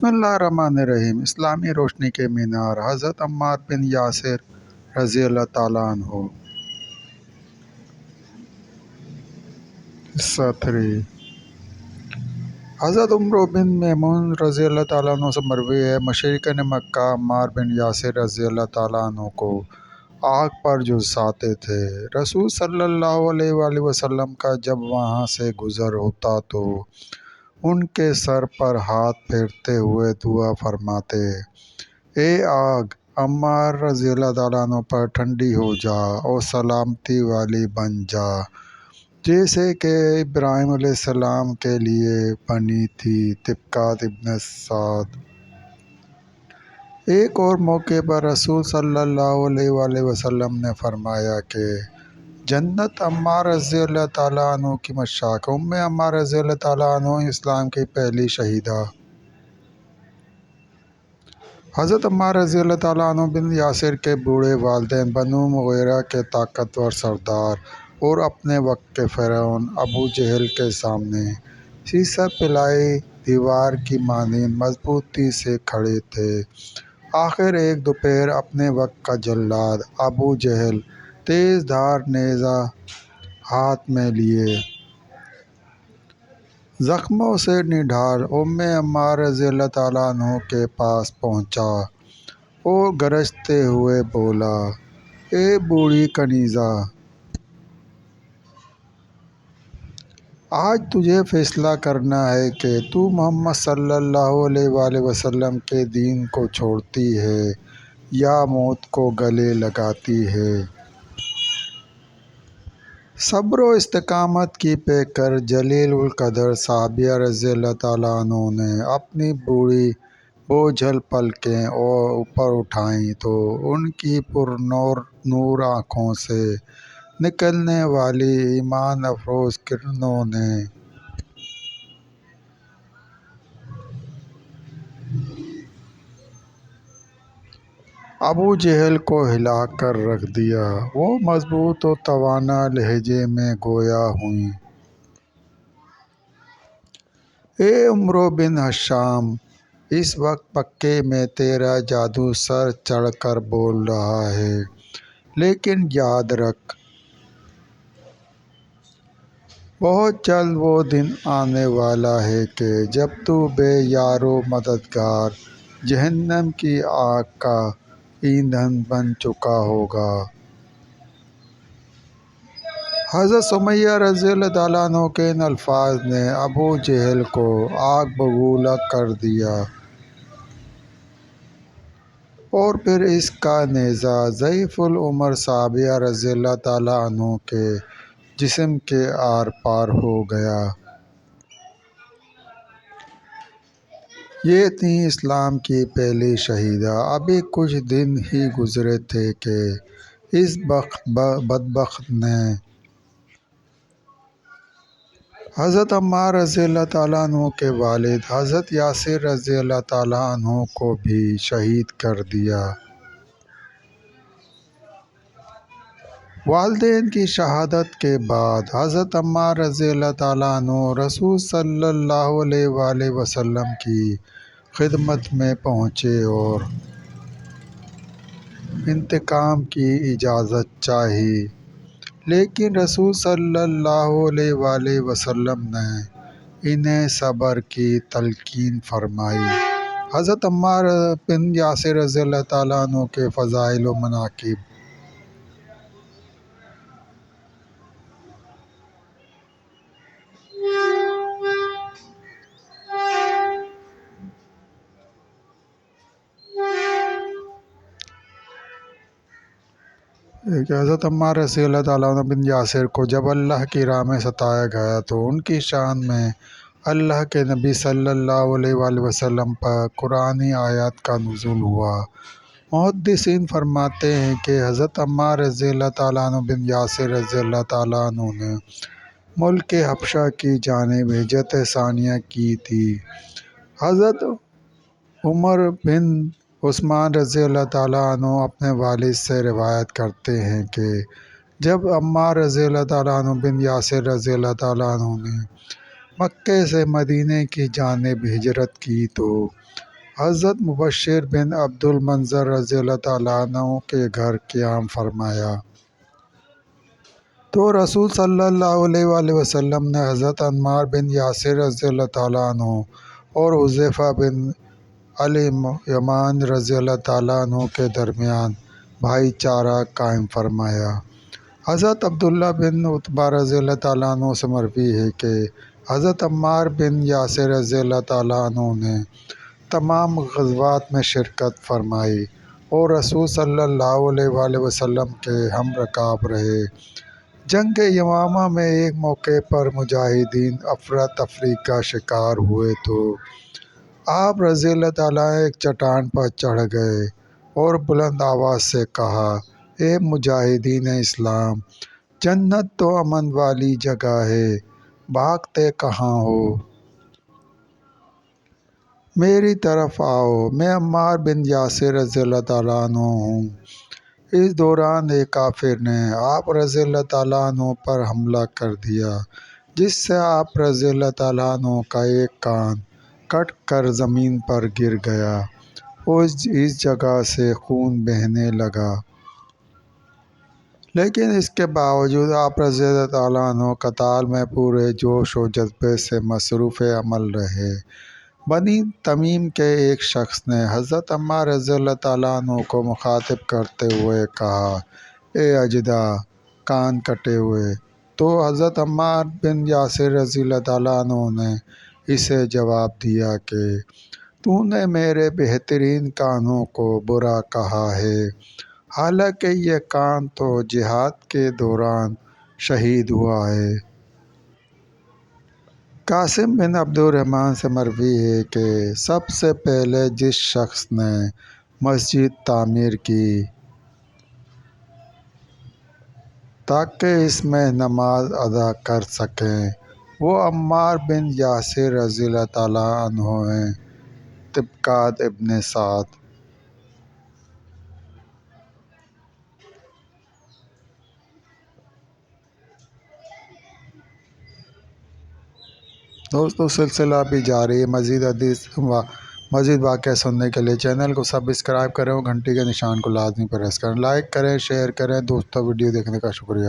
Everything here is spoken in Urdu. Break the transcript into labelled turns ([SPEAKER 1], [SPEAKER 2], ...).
[SPEAKER 1] بسم اللہ الرحمن الرحیم۔ اسلامی روشنی کے مینار، حضرت عمار بن یاسر رضی اللہ تعالیٰ عنہ۔ قصہ 3۔ حضرت عمر بن میمون رضی اللہ تعالیٰ عنہ سے مروی ہے، مشرکین مکہ عمار بن یاسر رضی اللہ تعالیٰ عنہ کو آگ پر جھلساتے تھے۔ رسول صلی اللہ علیہ وآلہ وسلم کا جب وہاں سے گزر ہوتا تو ان کے سر پر ہاتھ پھیرتے ہوئے دعا فرماتے، اے آگ، عمار رضی اللہ تعالیٰ عنہ پر ٹھنڈی ہو جا اور سلامتی والی بن جا، جیسے کہ ابراہیم علیہ السلام کے لیے بنی تھی۔ طبقات ابن سعد۔ ایک اور موقع پر رسول صلی اللہ علیہ وآلہ وسلم نے فرمایا کہ جنت عمار رضی اللہ تعالیٰ عنہ کی مشاق۔ عمار رضی اللہ تعالیٰ عنہ اسلام کی پہلی شہیدہ۔ حضرت عمار رضی اللہ تعالیٰ عنہ بن یاسر کے بوڑھے والدین بنو مغیرہ کے طاقتور سردار اور اپنے وقت کے فرعون ابو جہل کے سامنے سیسہ پلائی دیوار کی مانند مضبوطی سے کھڑے تھے۔ آخر ایک دوپہر اپنے وقت کا جلاد ابو جہل تیز دھار نیزہ ہاتھ میں لیے زخموں سے نڈھال عمار رضی اللہ تعالیٰ عنہ کے پاس پہنچا اور گرجتے ہوئے بولا، اے بوڑھی کنیزہ، آج تجھے فیصلہ کرنا ہے کہ تو محمد صلی اللہ علیہ وآلہ وسلم کے دین کو چھوڑتی ہے یا موت کو گلے لگاتی ہے۔ صبر و استقامت کی پیکر جلیل القدر صحابیہ رضی اللہ تعالیٰ عنہ نے اپنی بوڑھی بوجھل پلکیں اوپر اٹھائیں تو ان کی نور آنکھوں سے نکلنے والی ایمان افروز کرنوں نے ابو جہل کو ہلا کر رکھ دیا۔ وہ مضبوط و توانا لہجے میں گویا ہوئیں، اے عمر بن ہشام، اس وقت مکے میں تیرا جادو سر چڑھ کر بول رہا ہے، لیکن یاد رکھ، بہت جلد وہ دن آنے والا ہے کہ جب تو بے یار و مددگار جہنم کی آگ کا ایندھن بن چکا ہوگا۔ حضرت سمیہ رضی اللہ تعالیٰ عنہ کے ان الفاظ نے ابو جہل کو آگ بگولا کر دیا اور پھر اس کا نیزہ ضعیف العمر صحابیہ رضی اللہ تعالیٰ عنہ کے جسم کے آر پار ہو گیا۔ یہ تھیں اسلام کی پہلی شہیدہ۔ ابھی کچھ دن ہی گزرے تھے کہ اس بدبخت نے حضرت عمار رضی اللہ تعالیٰ عنہ کے والد حضرت یاسر رضی اللہ تعالیٰ عنہ کو بھی شہید کر دیا۔ والدین کی شہادت کے بعد حضرت عمار رضی اللہ تعالیٰ عنہ رسول صلی اللہ علیہ وآلہ وسلم کی خدمت میں پہنچے اور انتقام کی اجازت چاہی، لیکن رسول صلی اللہ علیہ وآلہ وسلم نے انہیں صبر کی تلقین فرمائی۔ حضرت عمار بن یاسر رضی اللہ تعالیٰ عنہ کے فضائل و مناقب۔ حضرت عمار رضی اللہ تعالیٰ عنہ بن یاسر کو جب اللہ کی راہ میں ستایا گیا تو ان کی شان میں اللہ کے نبی صلی اللہ علیہ وآلہ وسلم پر قرآنی آیات کا نزول ہوا۔ محدثین فرماتے ہیں کہ حضرت عمار رضی اللہ تعالیٰ عنہ بن یاسر رضی اللہ تعالیٰ عنہ نے ملک حبشہ کی جانب ہجرت ثانیہ کی تھی۔ حضرت عمر بن عثمان رضی اللہ تعالیٰ عنہ اپنے والد سے روایت کرتے ہیں کہ جب عمار رضی اللہ تعالیٰ عنہ بن یاسر رضی اللہ تعالیٰ عنہ نے مکے سے مدینے کی جانب ہجرت کی تو حضرت مبشر بن عبد المنظر رضی اللہ تعالیٰ عنہ کے گھر قیام فرمایا تو رسول صلی اللہ علیہ وآلہ وسلم نے حضرت عمار بن یاسر رضی اللہ تعالیٰ عنہ اور حذیفہ بن الیمان رضی اللہ تعالیٰ عنہ کے درمیان بھائی چارہ قائم فرمایا۔ حضرت عبداللہ بن عتبہ رضی اللہ تعالیٰ عنہ سے مروی ہے کہ حضرت عمار بن یاسر رضی اللہ تعالیٰ عنہ نے تمام غزوات میں شرکت فرمائی اور رسول صلی اللہ علیہ وآلہ وسلم کے ہم رکاب رہے۔ جنگ یمامہ میں ایک موقع پر مجاہدین افراتفری کا شکار ہوئے تو آپ رضی اللہ تعالیٰ ایک چٹان پر چڑھ گئے اور بلند آواز سے کہا، اے مجاہدین اسلام، جنت تو امن والی جگہ ہے، بھاگتے کہاں ہو؟ میری طرف آؤ، میں عمار بن یاسر رضی اللہ تعالیٰ عنہ ہوں۔ اس دوران ایک کافر نے آپ رضی اللہ تعالیٰ عنہ پر حملہ کر دیا جس سے آپ رضی اللہ تعالیٰ عنہ کا ایک کان کٹ کر زمین پر گر گیا اور اس جگہ سے خون بہنے لگا۔ لیکن اس کے باوجود آپ رضی اللہ تعالیٰ عنہ قتال میں پورے جوش و جذبے سے مصروف عمل رہے۔ بنی تمیم کے ایک شخص نے حضرت عمار رضی اللہ تعالیٰ عنہ کو مخاطب کرتے ہوئے کہا، اے اجدع، کان کٹے ہوئے۔ تو حضرت عمار بن یاسر رضی اللہ تعالیٰ عنہ نے اسے جواب دیا کہ تو نے میرے بہترین کانوں کو برا کہا ہے، حالانکہ یہ کان تو جہاد کے دوران شہید ہوا ہے۔ قاسم بن عبد الرحمن سے مروی ہے کہ سب سے پہلے جس شخص نے مسجد تعمیر کی تاکہ اس میں نماز ادا کر سکیں وہ عمار بن یاسر رضی اللہ تعالیٰ عنہ ہیں۔ طبقات ابن سعد۔ دوستو سلسلہ بھی جاری ہے۔ مزید واقعہ سننے کے لیے چینل کو سبسکرائب کریں اور گھنٹی کے نشان کو لازمی پریس کریں۔ لائک کریں، شیئر کریں۔ دوستو ویڈیو دیکھنے کا شکریہ۔